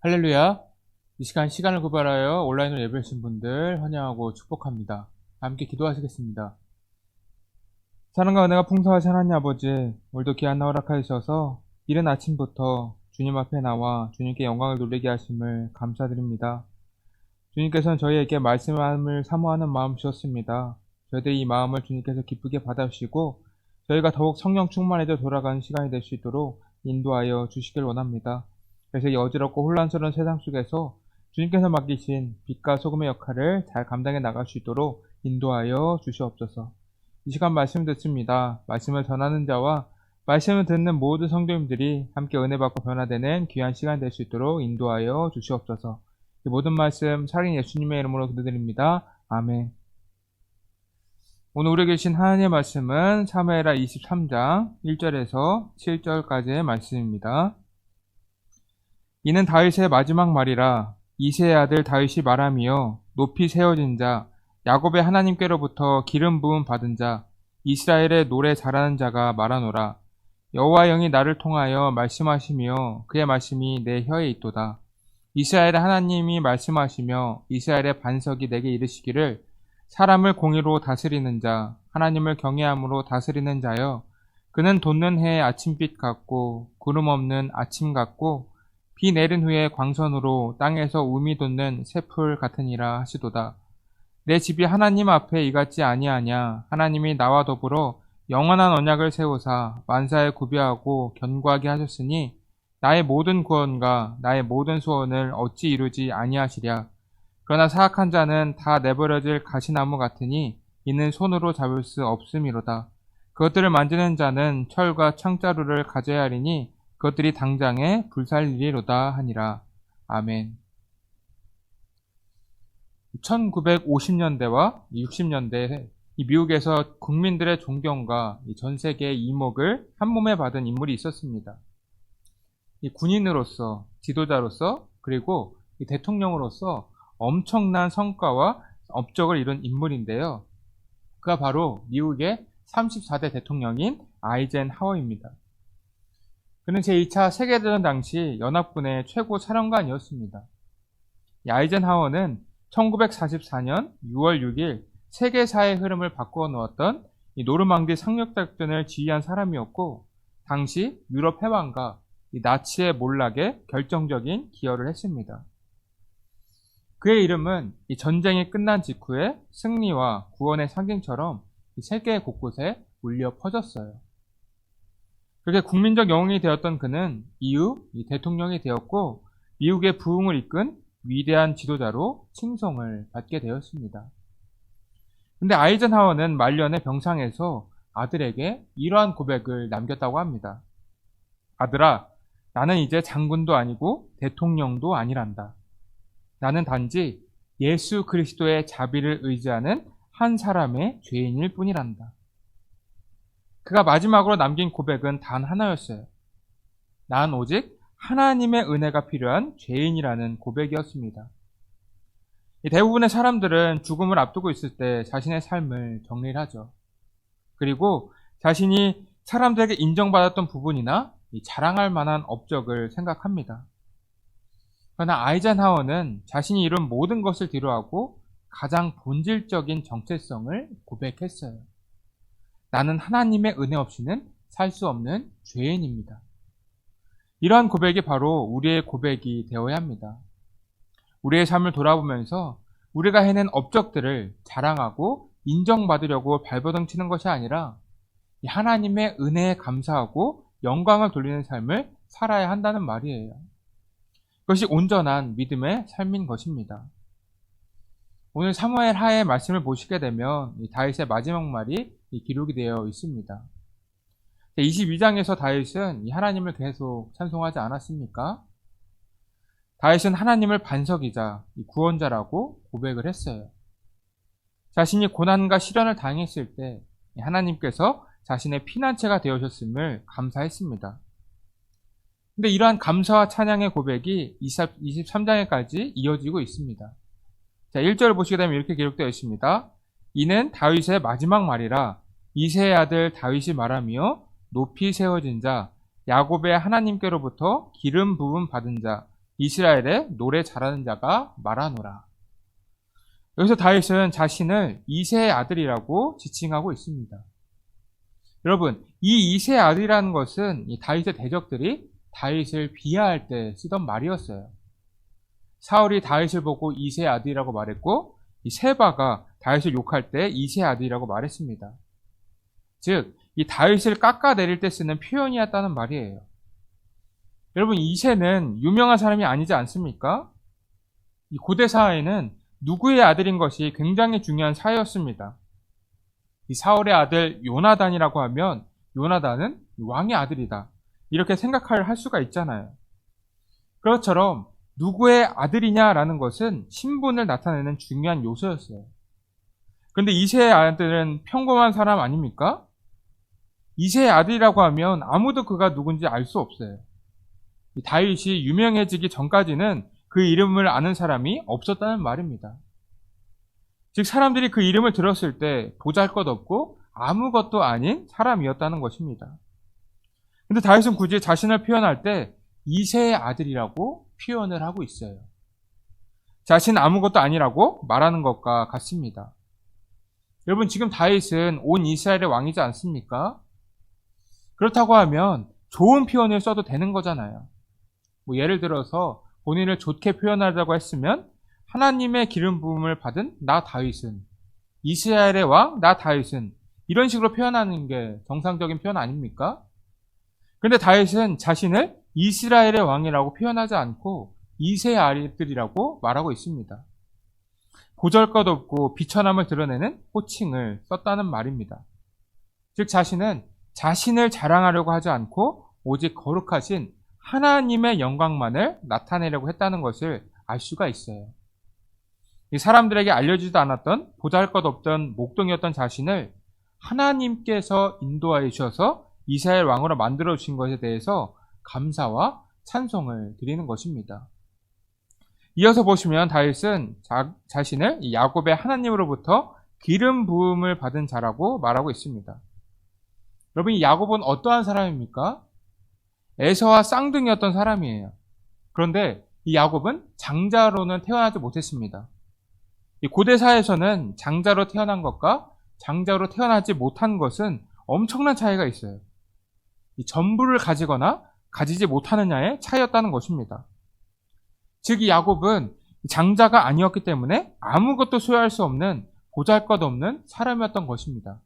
할렐루야. 이 시간 시간을 구별하여 온라인으로 예배하신 분들 환영하고 축복합니다. 함께 기도하시겠습니다. 사랑과 은혜가 풍성하신 하나님 아버지, 오늘도 귀한 날 허락하여 주셔서 이른 아침부터 주님 앞에 나와 주님께 영광을 돌리게 하심을 감사드립니다. 주님께서는 저희에게 말씀을 사모하는 마음 주셨습니다. 저희들이 이 마음을 주님께서 기쁘게 받아주시고 저희가 더욱 성령 충만해져 돌아가는 시간이 될 수 있도록 인도하여 주시길 원합니다. 그래서 이 어지럽고 혼란스러운 세상 속에서 주님께서 맡기신 빛과 소금의 역할을 잘 감당해 나갈 수 있도록 인도하여 주시옵소서. 이 시간 말씀 듣습니다. 말씀을 전하는 자와 말씀을 듣는 모든 성도님들이 함께 은혜 받고 변화되는 귀한 시간 될 수 있도록 인도하여 주시옵소서. 이 모든 말씀 살인 예수님의 이름으로 기도드립니다. 아멘. 오늘 우리에게 주신 하나님의 말씀은 사무엘하 23장 1절에서 7절까지의 말씀입니다. 이는 다윗의 마지막 말이라. 이새의 아들 다윗이 말하며 높이 세워진 자, 야곱의 하나님께로부터 기름 부음 받은 자, 이스라엘의 노래 잘하는 자가 말하노라. 여호와 영이 나를 통하여 말씀하시며 그의 말씀이 내 혀에 있도다. 이스라엘의 하나님이 말씀하시며 이스라엘의 반석이 내게 이르시기를 사람을 공의로 다스리는 자, 하나님을 경외함으로 다스리는 자여, 그는 돋는 해의 아침빛 같고 구름 없는 아침 같고 비 내린 후에 광선으로 땅에서 우미 돋는 새풀 같으니라 하시도다. 내 집이 하나님 앞에 이같지 아니하냐. 하나님이 나와 더불어 영원한 언약을 세우사 만사에 구비하고 견고하게 하셨으니 나의 모든 구원과 나의 모든 소원을 어찌 이루지 아니하시랴. 그러나 사악한 자는 다 내버려질 가시나무 같으니 이는 손으로 잡을 수 없음이로다. 그것들을 만지는 자는 철과 창자루를 가져야 하리니 그것들이 당장에 불살리리로다 하니라. 아멘. 1950년대와 60년대 이 미국에서 국민들의 존경과 전 세계의 이목을 한몸에 받은 인물이 있었습니다. 이 군인으로서, 지도자로서, 그리고 이 대통령으로서 엄청난 성과와 업적을 이룬 인물인데요. 그가 바로 미국의 34대 대통령인 아이젠하워입니다. 그는 제2차 세계대전 당시 연합군의 최고 사령관이었습니다. 아이젠하워는 1944년 6월 6일 세계사의 흐름을 바꾸어 놓았던 이 노르망디 상륙작전을 지휘한 사람이었고, 당시 유럽 해방과 이 나치의 몰락에 결정적인 기여를 했습니다. 그의 이름은 이 전쟁이 끝난 직후에 승리와 구원의 상징처럼 이 세계 곳곳에 울려 퍼졌어요. 그렇게 국민적 영웅이 되었던 그는 이후 이 대통령이 되었고 미국의 부흥을 이끈 위대한 지도자로 칭송을 받게 되었습니다. 근데 아이젠하워는 말년의 병상에서 아들에게 이러한 고백을 남겼다고 합니다. 아들아, 나는 이제 장군도 아니고 대통령도 아니란다. 나는 단지 예수 그리스도의 자비를 의지하는 한 사람의 죄인일 뿐이란다. 그가 마지막으로 남긴 고백은 단 하나였어요. 난 오직 하나님의 은혜가 필요한 죄인이라는 고백이었습니다. 대부분의 사람들은 죽음을 앞두고 있을 때 자신의 삶을 정리를 하죠. 그리고 자신이 사람들에게 인정받았던 부분이나 자랑할 만한 업적을 생각합니다. 그러나 아이젠하워는 자신이 이룬 모든 것을 뒤로하고 가장 본질적인 정체성을 고백했어요. 나는 하나님의 은혜 없이는 살 수 없는 죄인입니다. 이러한 고백이 바로 우리의 고백이 되어야 합니다. 우리의 삶을 돌아보면서 우리가 해낸 업적들을 자랑하고 인정받으려고 발버둥 치는 것이 아니라 하나님의 은혜에 감사하고 영광을 돌리는 삶을 살아야 한다는 말이에요. 그것이 온전한 믿음의 삶인 것입니다. 오늘 사무엘 하의 말씀을 보시게 되면 다윗의 마지막 말이 기록이 되어 있습니다. 22장에서 다윗은 하나님을 계속 찬송하지 않았습니까? 다윗은 하나님을 반석이자 구원자라고 고백을 했어요. 자신이 고난과 시련을 당했을 때 하나님께서 자신의 피난처가 되어주셨음을 감사했습니다. 근데 이러한 감사와 찬양의 고백이 23장에까지 이어지고 있습니다. 자, 1절을 보시게 되면 이렇게 기록되어 있습니다. 이는 다윗의 마지막 말이라. 이새의 아들 다윗이 말하며 높이 세워진 자, 야곱의 하나님께로부터 기름 부음 받은 자, 이스라엘의 노래 잘하는 자가 말하노라. 여기서 다윗은 자신을 이새의 아들이라고 지칭하고 있습니다. 여러분, 이 이새의 아들이라는 것은 이 다윗의 대적들이 다윗을 비하할 때 쓰던 말이었어요. 사울이 다윗을 보고 이새의 아들이라고 말했고, 이 세바가 다윗을 욕할 때 이새의 아들이라고 말했습니다. 즉, 이 다윗을 깎아내릴 때 쓰는 표현이었다는 말이에요. 여러분, 이새는 유명한 사람이 아니지 않습니까? 이 고대 사회에는 누구의 아들인 것이 굉장히 중요한 사회였습니다. 이 사울의 아들 요나단이라고 하면 요나단은 왕의 아들이다. 이렇게 생각할 수가 있잖아요. 그것처럼 누구의 아들이냐라는 것은 신분을 나타내는 중요한 요소였어요. 그런데 이새의 아들은 평범한 사람 아닙니까? 이새의 아들이라고 하면 아무도 그가 누군지 알 수 없어요. 다윗이 유명해지기 전까지는 그 이름을 아는 사람이 없었다는 말입니다. 즉 사람들이 그 이름을 들었을 때 보잘것없고 아무것도 아닌 사람이었다는 것입니다. 근데 다윗은 굳이 자신을 표현할 때 이새의 아들이라고 표현을 하고 있어요. 자신은 아무것도 아니라고 말하는 것과 같습니다. 여러분, 지금 다윗은 온 이스라엘의 왕이지 않습니까? 그렇다고 하면 좋은 표현을 써도 되는 거잖아요. 예를 들어서 본인을 좋게 표현하자고 했으면 하나님의 기름 부음을 받은 나 다윗은, 이스라엘의 왕 나 다윗은, 이런 식으로 표현하는 게 정상적인 표현 아닙니까? 그런데 다윗은 자신을 이스라엘의 왕이라고 표현하지 않고 이새의 아들이라고 말하고 있습니다. 보잘것없고 비천함을 드러내는 호칭을 썼다는 말입니다. 즉 자신은 자신을 자랑하려고 하지 않고 오직 거룩하신 하나님의 영광만을 나타내려고 했다는 것을 알 수가 있어요. 이 사람들에게 알려지지도 않았던 보잘것없던 목동이었던 자신을 하나님께서 인도하여 주셔서 이스라엘 왕으로 만들어 주신 것에 대해서 감사와 찬송을 드리는 것입니다. 이어서 보시면 다윗은 자신을 야곱의 하나님으로부터 기름 부음을 받은 자라고 말하고 있습니다. 여러분, 이 야곱은 어떠한 사람입니까? 에서와 쌍둥이였던 사람이에요. 그런데 이 야곱은 장자로는 태어나지 못했습니다. 이 고대 사회에서는 장자로 태어난 것과 장자로 태어나지 못한 것은 엄청난 차이가 있어요. 이 전부를 가지거나 가지지 못하느냐의 차이였다는 것입니다. 즉, 이 야곱은 장자가 아니었기 때문에 아무것도 소유할 수 없는 보잘것없는 사람이었던 것입니다.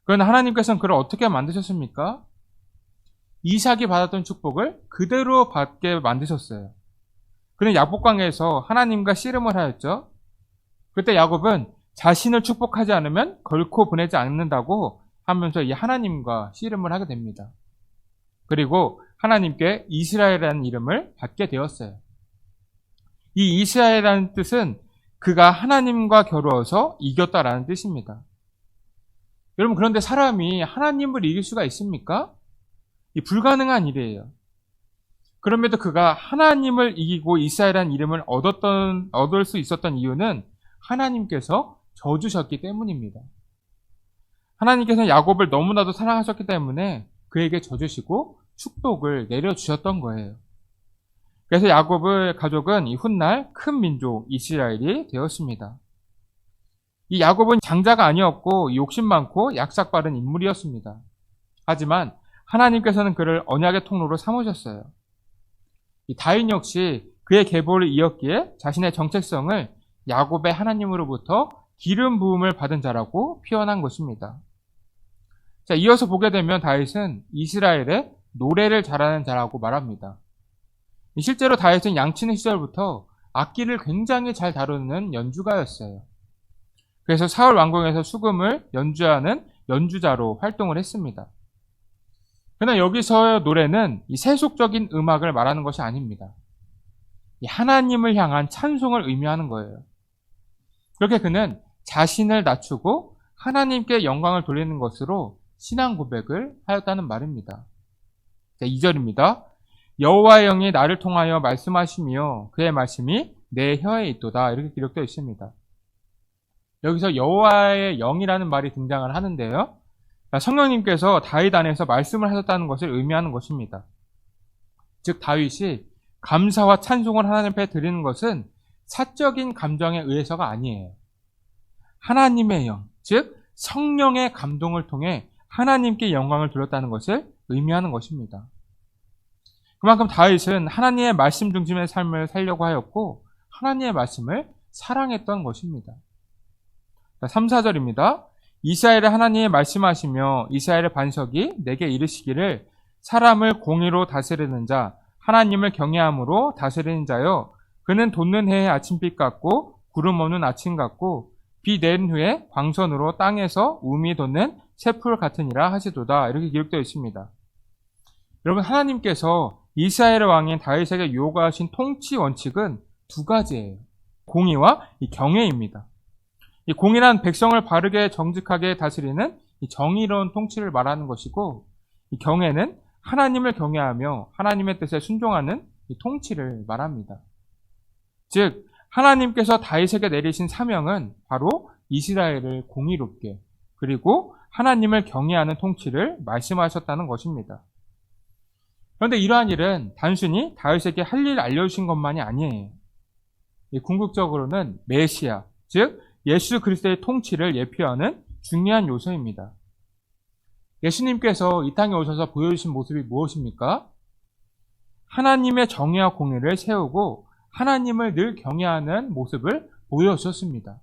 그러나 하나님께서는 그를 어떻게 만드셨습니까? 이삭이 받았던 축복을 그대로 받게 만드셨어요. 그는 야복강에서 하나님과 씨름을 하였죠. 그때 야곱은 자신을 축복하지 않으면 결코 보내지 않는다고 하면서 이 하나님과 씨름을 하게 됩니다. 그리고 하나님께 이스라엘이라는 이름을 받게 되었어요. 이 이스라엘이라는 뜻은 그가 하나님과 겨루어서 이겼다라는 뜻입니다. 여러분, 그런데 사람이 하나님을 이길 수가 있습니까? 이 불가능한 일이에요. 그럼에도 그가 하나님을 이기고 이스라엘이라는 이름을 얻을 수 있었던 이유는 하나님께서 져주셨기 때문입니다. 하나님께서는 야곱을 너무나도 사랑하셨기 때문에 그에게 져주시고 축복을 내려주셨던 거예요. 그래서 야곱의 가족은 이 훗날 큰 민족 이스라엘이 되었습니다. 이 야곱은 장자가 아니었고 욕심 많고 약삭빠른 인물이었습니다. 하지만 하나님께서는 그를 언약의 통로로 삼으셨어요. 이 다윗 역시 그의 계보를 이었기에 자신의 정체성을 야곱의 하나님으로부터 기름 부음을 받은 자라고 표현한 것입니다. 자, 이어서 보게 되면 다윗은 이스라엘의 노래를 잘하는 자라고 말합니다. 실제로 다윗은 양치는 시절부터 악기를 굉장히 잘 다루는 연주가였어요. 그래서 사울 왕궁에서 수금을 연주하는 연주자로 활동을 했습니다. 그러나 여기서 노래는 이 세속적인 음악을 말하는 것이 아닙니다. 이 하나님을 향한 찬송을 의미하는 거예요. 그렇게 그는 자신을 낮추고 하나님께 영광을 돌리는 것으로 신앙 고백을 하였다는 말입니다. 2절입니다. 여호와의 영이 나를 통하여 말씀하시며 그의 말씀이 내 혀에 있도다. 이렇게 기록되어 있습니다. 여기서 여호와의 영이라는 말이 등장을 하는데요. 성령님께서 다윗 안에서 말씀을 하셨다는 것을 의미하는 것입니다. 즉 다윗이 감사와 찬송을 하나님 앞에 드리는 것은 사적인 감정에 의해서가 아니에요. 하나님의 영, 즉 성령의 감동을 통해 하나님께 영광을 돌렸다는 것을 의미하는 것입니다. 그만큼 다윗은 하나님의 말씀 중심의 삶을 살려고 하였고 하나님의 말씀을 사랑했던 것입니다. 3, 4절입니다. 이스라엘에 하나님이 말씀하시며 이스라엘의 반석이 내게 이르시기를 사람을 공의로 다스리는 자 하나님을 경외함으로 다스리는 자여 그는 돋는 해의 아침빛 같고 구름 없는 아침 같고 비 내린 후에 광선으로 땅에서 우미 돋는 새풀 같으니라 하시도다. 이렇게 기록되어 있습니다. 여러분, 하나님께서 이스라엘의 왕인 다윗에게 요구하신 통치 원칙은 두 가지예요. 공의와 이 경외입니다. 이 공의란 백성을 바르게 정직하게 다스리는 이 정의로운 통치를 말하는 것이고, 이 경외는 하나님을 경외하며 하나님의 뜻에 순종하는 이 통치를 말합니다. 즉 하나님께서 다윗에게 내리신 사명은 바로 이스라엘을 공의롭게 그리고 하나님을 경외하는 통치를 말씀하셨다는 것입니다. 그런데 이러한 일은 단순히 다윗에게 할 일 알려주신 것만이 아니에요. 궁극적으로는 메시아, 즉 예수 그리스도의 통치를 예표하는 중요한 요소입니다. 예수님께서 이 땅에 오셔서 보여주신 모습이 무엇입니까? 하나님의 정의와 공의를 세우고 하나님을 늘 경외하는 모습을 보여주셨습니다.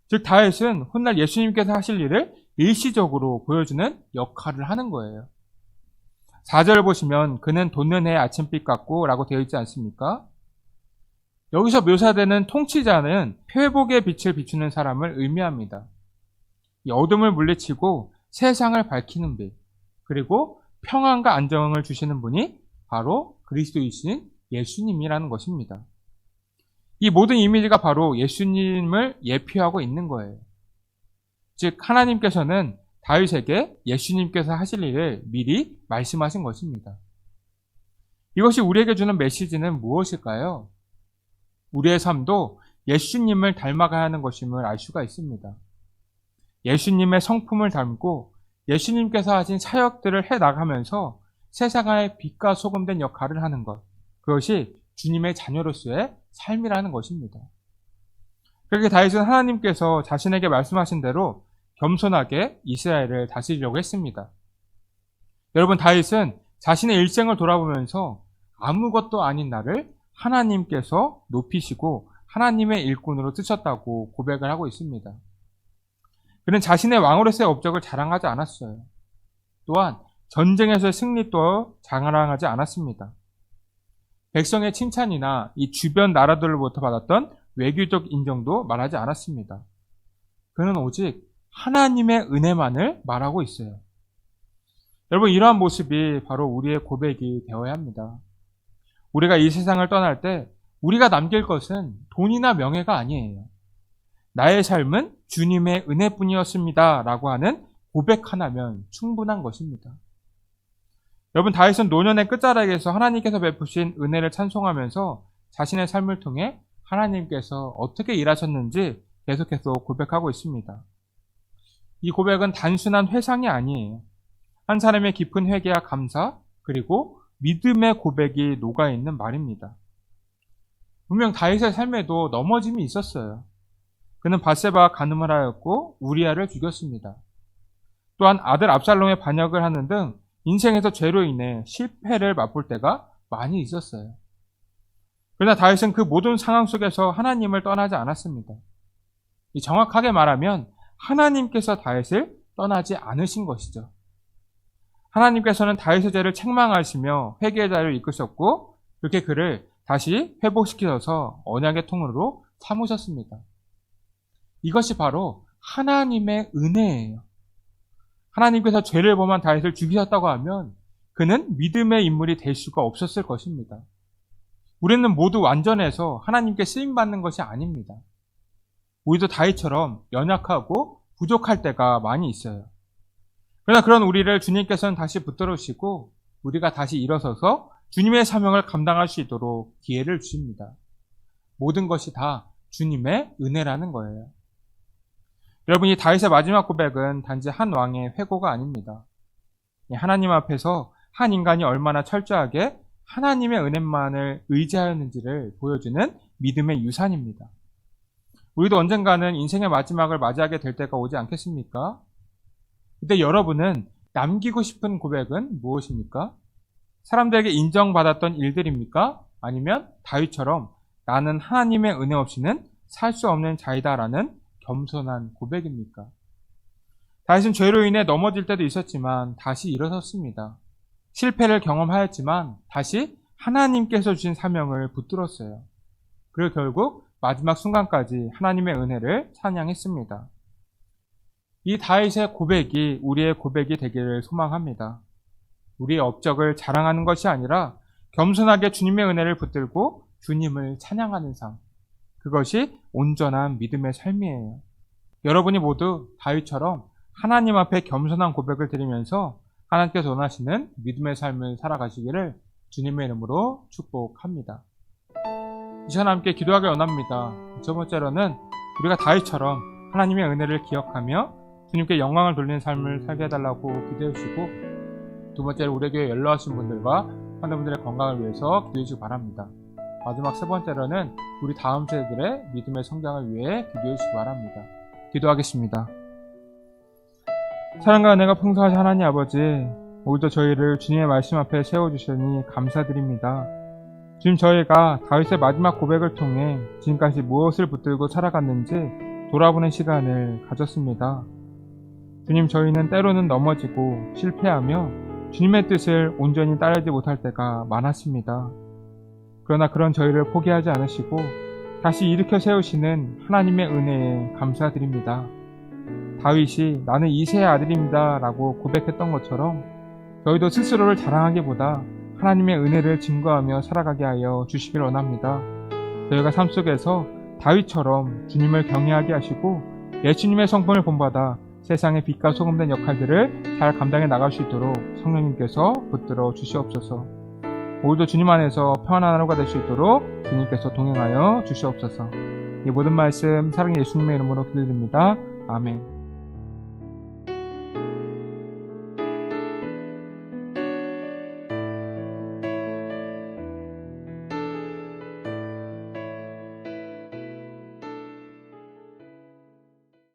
즉 다윗은 훗날 예수님께서 하실 일을 일시적으로 보여주는 역할을 하는 거예요. 4절을 보시면 그는 돋는 해의 아침빛 같고 라고 되어 있지 않습니까? 여기서 묘사되는 통치자는 회복의 빛을 비추는 사람을 의미합니다. 이 어둠을 물리치고 세상을 밝히는 빛, 그리고 평안과 안정을 주시는 분이 바로 그리스도이신 예수님이라는 것입니다. 이 모든 이미지가 바로 예수님을 예표하고 있는 거예요. 즉 하나님께서는 다윗에게 예수님께서 하실 일을 미리 말씀하신 것입니다. 이것이 우리에게 주는 메시지는 무엇일까요? 우리의 삶도 예수님을 닮아가야 하는 것임을 알 수가 있습니다. 예수님의 성품을 닮고 예수님께서 하신 사역들을 해나가면서 세상의 빛과 소금된 역할을 하는 것, 그것이 주님의 자녀로서의 삶이라는 것입니다. 그렇게 다윗은 하나님께서 자신에게 말씀하신 대로 겸손하게 이스라엘을 다스리려고 했습니다. 여러분, 다윗은 자신의 일생을 돌아보면서 아무것도 아닌 나를 하나님께서 높이시고 하나님의 일꾼으로 쓰셨다고 고백을 하고 있습니다. 그는 자신의 왕으로서의 업적을 자랑하지 않았어요. 또한 전쟁에서의 승리도 자랑하지 않았습니다. 백성의 칭찬이나 이 주변 나라들로부터 받았던 외교적 인정도 말하지 않았습니다. 그는 오직 하나님의 은혜만을 말하고 있어요. 여러분, 이러한 모습이 바로 우리의 고백이 되어야 합니다. 우리가 이 세상을 떠날 때 우리가 남길 것은 돈이나 명예가 아니에요. 나의 삶은 주님의 은혜뿐이었습니다 라고 하는 고백 하나면 충분한 것입니다. 여러분, 다윗은 노년의 끝자락에서 하나님께서 베푸신 은혜를 찬송하면서 자신의 삶을 통해 하나님께서 어떻게 일하셨는지 계속해서 고백하고 있습니다. 이 고백은 단순한 회상이 아니에요. 한 사람의 깊은 회개와 감사, 그리고 믿음의 고백이 녹아있는 말입니다. 분명 다윗의 삶에도 넘어짐이 있었어요. 그는 밧세바와 간음을 하였고 우리아를 죽였습니다. 또한 아들 압살롬의 반역을 하는 등 인생에서 죄로 인해 실패를 맛볼 때가 많이 있었어요. 그러나 다윗은 그 모든 상황 속에서 하나님을 떠나지 않았습니다. 정확하게 말하면 하나님께서 다윗을 떠나지 않으신 것이죠. 하나님께서는 다윗의 죄를 책망하시며 회개의 자를 이끄셨고 그렇게 그를 다시 회복시키셔서 언약의 통로로 삼으셨습니다. 이것이 바로 하나님의 은혜예요. 하나님께서 죄를 범한 다윗을 죽이셨다고 하면 그는 믿음의 인물이 될 수가 없었을 것입니다. 우리는 모두 완전해서 하나님께 쓰임받는 것이 아닙니다. 우리도 다윗처럼 연약하고 부족할 때가 많이 있어요. 그러나 그런 우리를 주님께서는 다시 붙들으시고 우리가 다시 일어서서 주님의 사명을 감당할 수 있도록 기회를 주십니다. 모든 것이 다 주님의 은혜라는 거예요. 여러분, 이 다윗의 마지막 고백은 단지 한 왕의 회고가 아닙니다. 하나님 앞에서 한 인간이 얼마나 철저하게 하나님의 은혜만을 의지하였는지를 보여주는 믿음의 유산입니다. 우리도 언젠가는 인생의 마지막을 맞이하게 될 때가 오지 않겠습니까? 그때 여러분은 남기고 싶은 고백은 무엇입니까? 사람들에게 인정받았던 일들입니까? 아니면 다윗처럼 나는 하나님의 은혜 없이는 살 수 없는 자이다라는 겸손한 고백입니까? 다윗은 죄로 인해 넘어질 때도 있었지만 다시 일어섰습니다. 실패를 경험하였지만 다시 하나님께서 주신 사명을 붙들었어요. 그리고 결국 마지막 순간까지 하나님의 은혜를 찬양했습니다. 이 다윗의 고백이 우리의 고백이 되기를 소망합니다. 우리의 업적을 자랑하는 것이 아니라 겸손하게 주님의 은혜를 붙들고 주님을 찬양하는 삶. 그것이 온전한 믿음의 삶이에요. 여러분이 모두 다윗처럼 하나님 앞에 겸손한 고백을 드리면서 하나님께서 원하시는 믿음의 삶을 살아가시기를 주님의 이름으로 축복합니다. 이 시간 함께 기도하기 원합니다. 첫 번째로는 우리가 다윗처럼 하나님의 은혜를 기억하며 주님께 영광을 돌리는 삶을 살게 해달라고 기도해 주시고, 두 번째로 우리 교회 연로하신 분들과 환자분들의 건강을 위해서 기도해 주시기 바랍니다. 마지막 세 번째로는 우리 다음 세대들의 믿음의 성장을 위해 기도해 주시기 바랍니다. 기도하겠습니다. 사랑과 은혜가 풍성하신 하나님 아버지, 오늘도 저희를 주님의 말씀 앞에 세워주시니 감사드립니다. 주님, 저희가 다윗의 마지막 고백을 통해 지금까지 무엇을 붙들고 살아갔는지 돌아보는 시간을 가졌습니다. 주님, 저희는 때로는 넘어지고 실패하며 주님의 뜻을 온전히 따르지 못할 때가 많았습니다. 그러나 그런 저희를 포기하지 않으시고 다시 일으켜 세우시는 하나님의 은혜에 감사드립니다. 다윗이 나는 이새의 아들입니다 라고 고백했던 것처럼 저희도 스스로를 자랑하기보다 하나님의 은혜를 증거하며 살아가게 하여 주시길 원합니다. 저희가 삶 속에서 다윗처럼 주님을 경외하게 하시고 예수님의 성품을 본받아 세상의 빛과 소금된 역할들을 잘 감당해 나갈 수 있도록 성령님께서 붙들어 주시옵소서. 오늘도 주님 안에서 평안한 하루가 될 수 있도록 주님께서 동행하여 주시옵소서. 이 모든 말씀 사랑의 예수님의 이름으로 기도드립니다. 아멘.